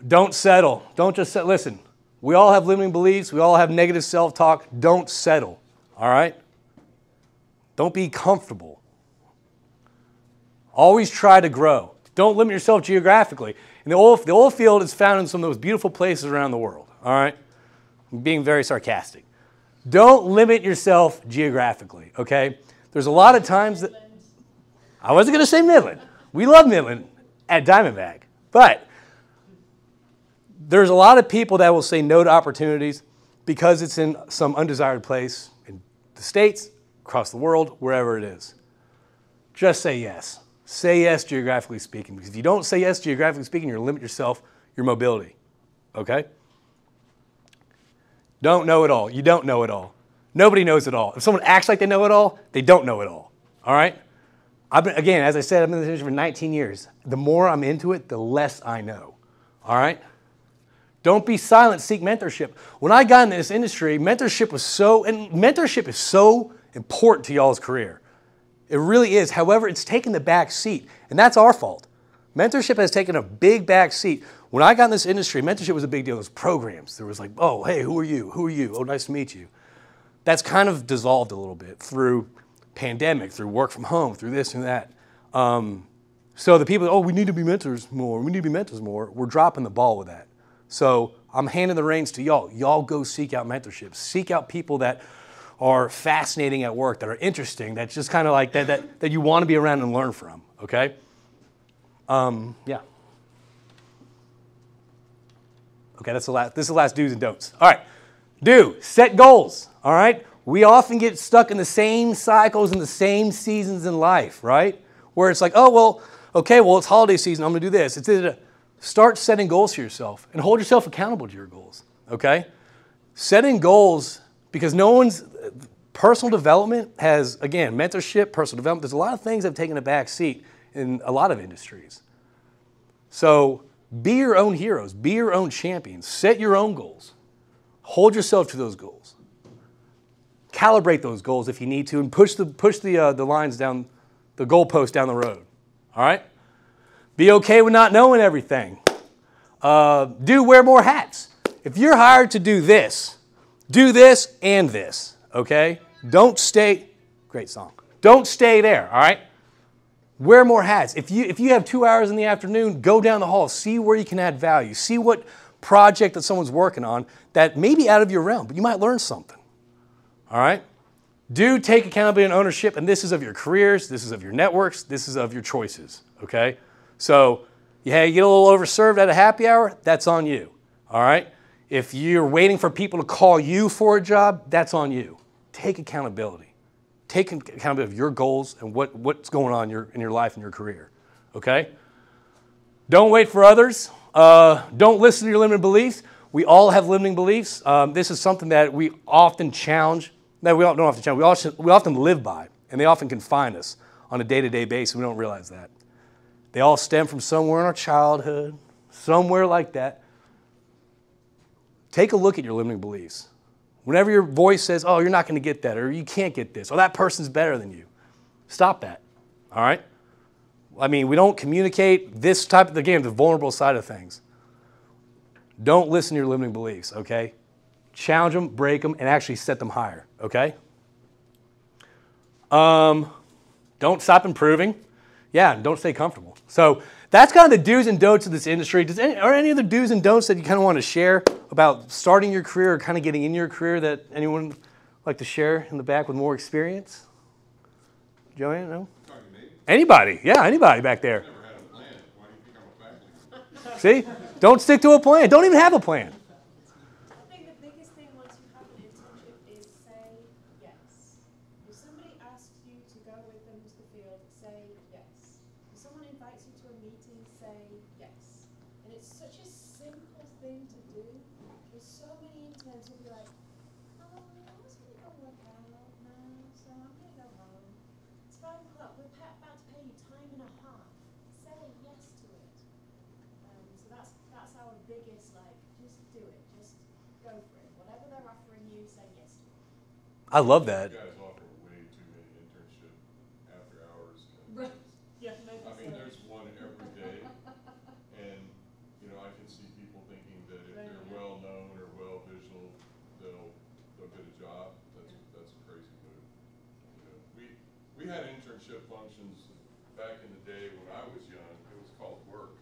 Don't settle. Don't just settle. Listen, we all have limiting beliefs. We all have negative self-talk. Don't settle, all right? Don't be comfortable. Always try to grow. Don't limit yourself geographically. And the oil field is found in some of those beautiful places around the world, all right? I'm being very sarcastic. Don't limit yourself geographically, okay? There's a lot of times that... I wasn't going to say Midland. We love Midland at Diamondback. But there's a lot of people that will say no to opportunities because it's in some undesired place in the States, across the world, wherever it is. Just say yes. Say yes geographically speaking. Because if you don't say yes geographically speaking, you're going to limit yourself. your mobility, okay? Don't know it all. You don't know it all. Nobody knows it all. If someone acts like they know it all, they don't know it all, all right? Again, as I said, I've been in this industry for 19 years. The more I'm into it, the less I know, all right? Don't be silent, seek mentorship. When I got into this industry, mentorship is so important to y'all's career. It really is. However, it's taken the back seat, and that's our fault. Mentorship has taken a big back seat. When I got in this industry, mentorship was a big deal. There was programs. There was like, oh, hey, who are you? Who are you? Oh, nice to meet you. That's kind of dissolved a little bit through pandemic, through work from home, through this and that. So the people, oh, we need to be mentors more. We need to be mentors more. We're dropping the ball with that. So I'm handing the reins to y'all. Y'all go seek out mentorship. Seek out people that are fascinating at work, that are interesting, that's just kind of like that you want to be around and learn from, okay? Yeah. Okay, this is the last do's and don'ts. All right, set goals, all right? We often get stuck in the same cycles and the same seasons in life, right? Where it's like, oh, well, okay, well, it's holiday season, I'm going to do this. Start setting goals for yourself and hold yourself accountable to your goals, okay? Setting goals, because personal development has, again, mentorship, personal development, there's a lot of things that have taken a back seat in a lot of industries. So be your own heroes, be your own champions, set your own goals, hold yourself to those goals. Calibrate those goals if you need to and push the lines down, the goalpost down the road, all right? Be okay with not knowing everything. Wear more hats. If you're hired to do this and this, okay? Great song. Don't stay there, all right? Wear more hats. If you have 2 hours in the afternoon, go down the hall, see where you can add value. See what project that someone's working on that may be out of your realm, but you might learn something, all right? Take accountability and ownership, and this is of your careers, this is of your networks, this is of your choices, okay? So, yeah, you get a little overserved at a happy hour, that's on you, all right? If you're waiting for people to call you for a job, that's on you. Take accountability. Take accountability of your goals and what's going on in your life and your career, okay? Don't wait for others. Don't listen to your limiting beliefs. We all have limiting beliefs. This is something that we often challenge. No, we don't often challenge. We often live by, and they often confine us on a day-to-day basis. We don't realize that. They all stem from somewhere in our childhood, somewhere like that. Take a look at your limiting beliefs. Whenever your voice says, oh, you're not going to get that, or you can't get this, or that person's better than you, stop that, all right? I mean, we don't communicate this type of, again, the vulnerable side of things. Don't listen to your limiting beliefs, okay? Challenge them, break them, and actually set them higher, okay? Don't stop improving. Yeah, and don't stay comfortable. So that's kind of the do's and don'ts of this industry. Are any other do's and don'ts that you kind of want to share about starting your career or kind of getting in your career that anyone would like to share in the back with more experience? Joanne, no? Talking to me? Anybody. Yeah, anybody back there. I've never had a plan. Why do you think I'm a faculty? See? Don't stick to a plan. Don't even have a plan. I think the biggest thing once you have an internship is say yes. If somebody asks you to go with them to the field, say yes. If someone invites you to a meeting, say yes. And it's such a simple thing to do. There's so many interns who'll be like, oh, I was going to go work out now, so I'm going to go home. It's 5 o'clock. We're about to pay you time and a half. Say yes to it. So that's our biggest, like, just do it. Just go for it. Whatever they're offering you, say yes to it. I love that. You guys offer way too many internship after hours. Right. Yeah, maybe I mean, so. there's one every day, and, you know, I can see people thinking that if Right, they're yeah. well known or well visual, they'll get a job. That's a crazy move. You know, we had internship functions back in the day when I was young. It was called work.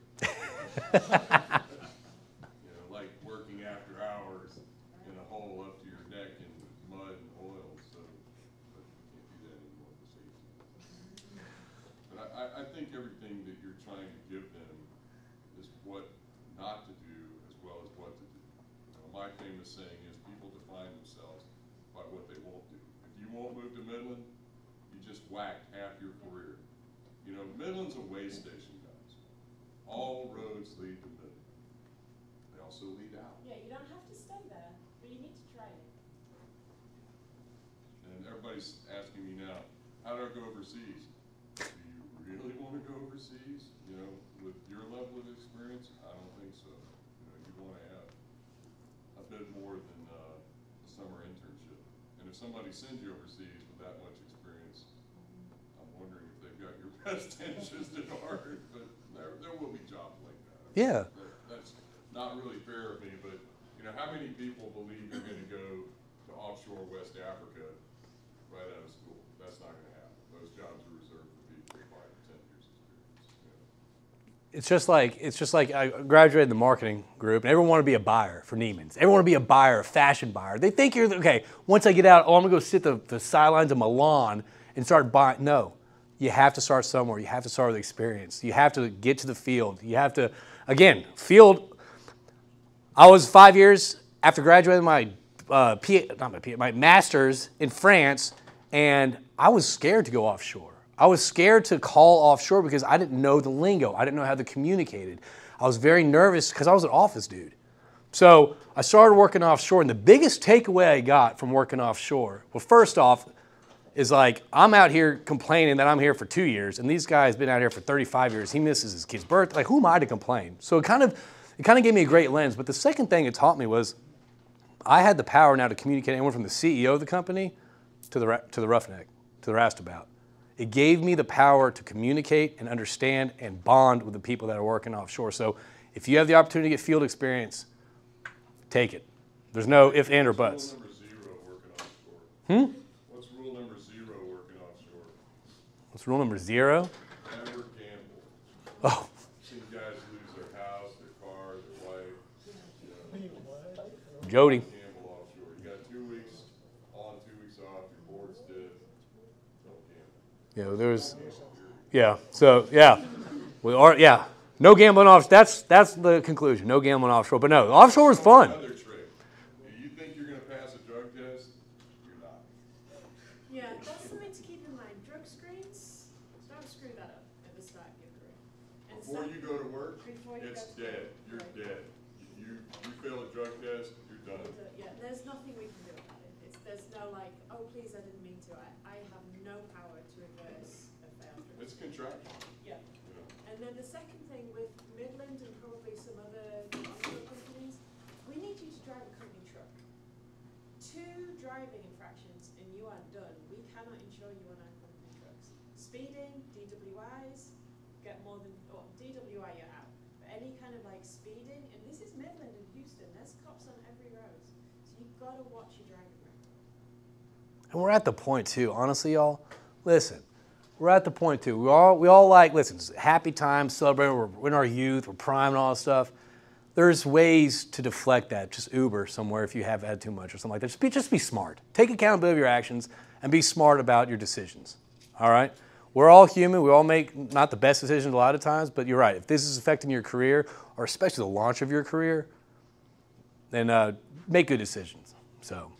You know, like working after hours in a hole up to your neck in mud and oil. So, but you can't do that anymore for safety. But I think everything that you're trying to give them is what not to do as well as what to do. You know, my famous saying is people define themselves by what they won't do. If you won't move to Midland, you just whacked half your career. You know, Midland's a way station, guys. All roads lead to Midland. also lead out. Yeah, you don't have to stay there, but you need to try it. And everybody's asking me now, how do I go overseas? Do you really want to go overseas? You know, with your level of experience, I don't think so. You know, you want to have a bit more than a summer internship. And if somebody sends you overseas with that much experience, I'm wondering if they've got your best interest at heart. But there will be jobs like that. Yeah. That's not really fair of me, but you know, how many people believe you're going to go to offshore West Africa right out of school? That's not going to happen. Those jobs are reserved for people with 5 to 10 years experience. You know? It's just like I graduated in the marketing group, and everyone wanted to be a buyer for Neiman's. Everyone wanted to be a buyer, a fashion buyer. They think you're okay. Once I get out, oh, I'm gonna go sit the sidelines of Milan and start buying. No, you have to start somewhere. You have to start with experience. You have to get to the field. You have to, again, field. I was 5 years after graduating my master's in France, and I was scared to go offshore. I was scared to call offshore because I didn't know the lingo. I didn't know how they communicated. I was very nervous because I was an office dude. So I started working offshore, and the biggest takeaway I got from working offshore, well, first off, is like, I'm out here complaining that I'm here for 2 years, and these guys been out here for 35 years. He misses his kid's birth. Like, who am I to complain? So it kind of gave me a great lens. But the second thing it taught me was I had the power now to communicate anyone from the CEO of the company to the roughneck, to the roustabout. It gave me the power to communicate and understand and bond with the people that are working offshore. So if you have the opportunity to get field experience, take it. There's no if, and, or buts. Rule number 0 working offshore. What's rule number 0 working offshore? What's rule number 0? Never gamble. Oh. Seen guys lose their house, their car, their wife. You know, Jody. gamble offshore. You got 2 weeks on, 2 weeks off, your board's stiff. Don't gamble. Yeah, there's, yeah, so, yeah. Yeah, no gambling off, that's the conclusion, no gambling offshore. But no, offshore is fun. Another trick. You think you're going to pass a drug test? You're not. Yeah, that's something to keep in mind. Drug screens, don't screw that up at the start of your career. And Before you go to work, before you it's go to dead. work, You're right. dead. You fail a drug test, you're done. Yeah, there's nothing we can do about it. There's no like, oh please, I didn't mean to. I have no power to reverse a failed drug It's screen. contractual. Yeah. You know. And then the second thing with Midland and probably some other offshore companies, we need you to drive a company truck. 2 driving infractions and you are done. We cannot insure you on our company trucks. Speeding, DWIs, get more than, oh, DWI you're out. But any kind of like speeding, and this is Midland and Houston, there's cops on every road. So you've got to watch your driving record. And we're at the point too, honestly, y'all, listen, we're at the point too. We all like, listen, it's happy times, celebrating, we're in our youth, we're prime and all that stuff. There's ways to deflect that. Just Uber somewhere if you have had too much or something like that. Just be smart. Take accountability of your actions and be smart about your decisions. All right? We're all human. We all make not the best decisions a lot of times, but you're right. If this is affecting your career, or especially the launch of your career, then make good decisions. So,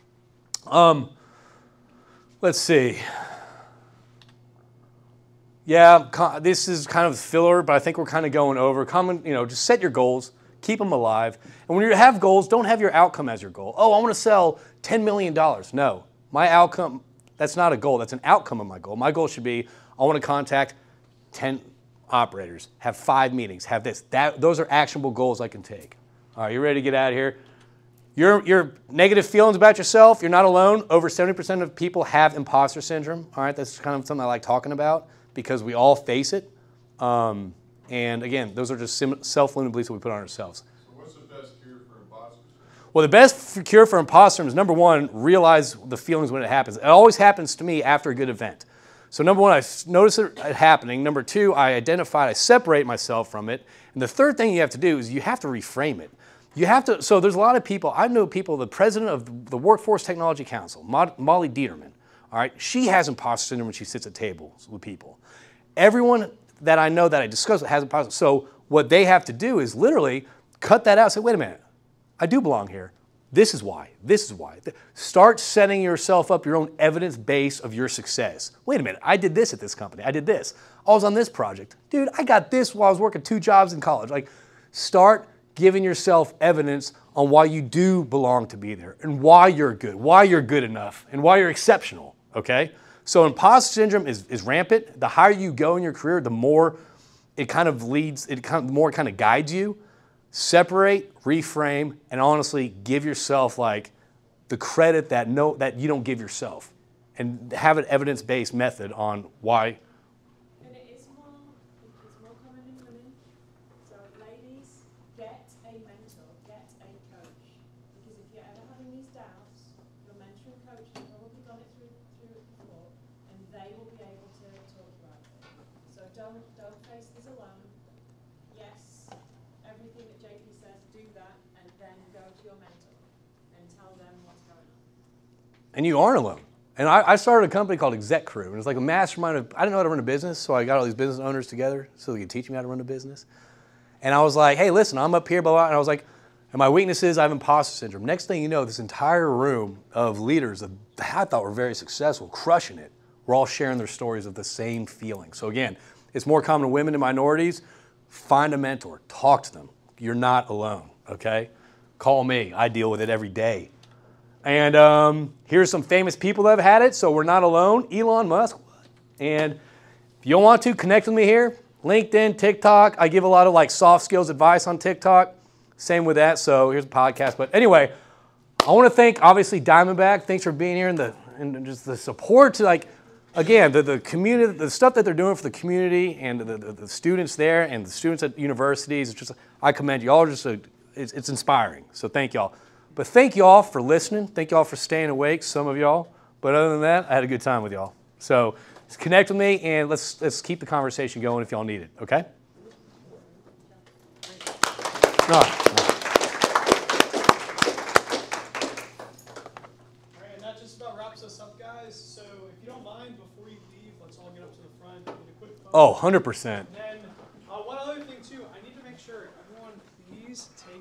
let's see. Yeah, this is kind of filler, but I think we're kind of going over. Just set your goals. Keep them alive. And when you have goals, don't have your outcome as your goal. Oh, I want to sell $10 million. No, my outcome, that's not a goal. That's an outcome of my goal. My goal should be, I want to contact 10 operators, have 5 meetings, have this. Those are actionable goals I can take. All right, you ready to get out of here? Your negative feelings about yourself, you're not alone. Over 70% of people have imposter syndrome. All right, that's kind of something I like talking about because we all face it. And again, those are just self-limiting beliefs that we put on ourselves. So what's the best cure for imposter syndrome? Well, the best cure for imposter syndrome is, number one, realize the feelings when it happens. It always happens to me after a good event. So number one, I notice it happening. Number two, I separate myself from it. And the third thing you have to do is you have to reframe it. You have to, so there's a lot of people, I know people, the president of the Workforce Technology Council, Molly Dieterman, all right, she has imposter syndrome when she sits at tables with people. Everyone that I know that I discuss has imposter. So what they have to do is literally cut that out. Say, wait a minute, I do belong here. This is why. This is why. Start setting yourself up your own evidence base of your success. Wait a minute, I did this at this company. I did this. I was on this project. Dude, I got this while I was working 2 jobs in college. Like, start giving yourself evidence on why you do belong to be there and why you're good enough, and why you're exceptional, okay? So imposter syndrome is rampant. The higher you go in your career, the more it kind of leads, the more it kind of guides you. Separate, reframe, and honestly give yourself like the credit that you don't give yourself, and have an evidence-based method on why. And it's more common in women. So ladies, get a mentor, get a coach. Because if you're ever having these doubts, your mentor and coach have probably gone it through it before, and they will be able to talk you out of it. So don't face this alone. Yes, everything that JP says, do that, and then go to your mentor and tell them what's going on. And you aren't alone. And I started a company called Exec Crew, and it's like a mastermind of, I didn't know how to run a business, so I got all these business owners together so they could teach me how to run a business. And I was like, hey, listen, I'm up here, blah, blah, and I was like, and my weakness is I have imposter syndrome. Next thing you know, this entire room of leaders that I thought were very successful, crushing it, we're all sharing their stories of the same feeling. So again, it's more common to women and minorities. Find a mentor, talk to them. You're not alone, okay? Call me, I deal with it every day. And here's some famous people that have had it, so we're not alone. Elon Musk. And if you don't want to, connect with me here. LinkedIn, TikTok. I give a lot of like soft skills advice on TikTok. Same with that, so here's a podcast. But anyway, I want to thank, obviously, Diamondback. Thanks for being here and just the support to, like, again, the community, the stuff that they're doing for the community and the students there and the students at universities. It's just, I commend you all. It's inspiring, so thank y'all. But thank y'all for listening. Thank y'all for staying awake, some of y'all. But other than that, I had a good time with y'all. So just connect with me, and let's keep the conversation going if y'all need it, okay? No. All right, and that just about wraps us up, guys. So if you don't mind, before you leave, let's all get up to the front, get a quick photo. Oh, 100%. And then one other thing, too. I need to make sure everyone please take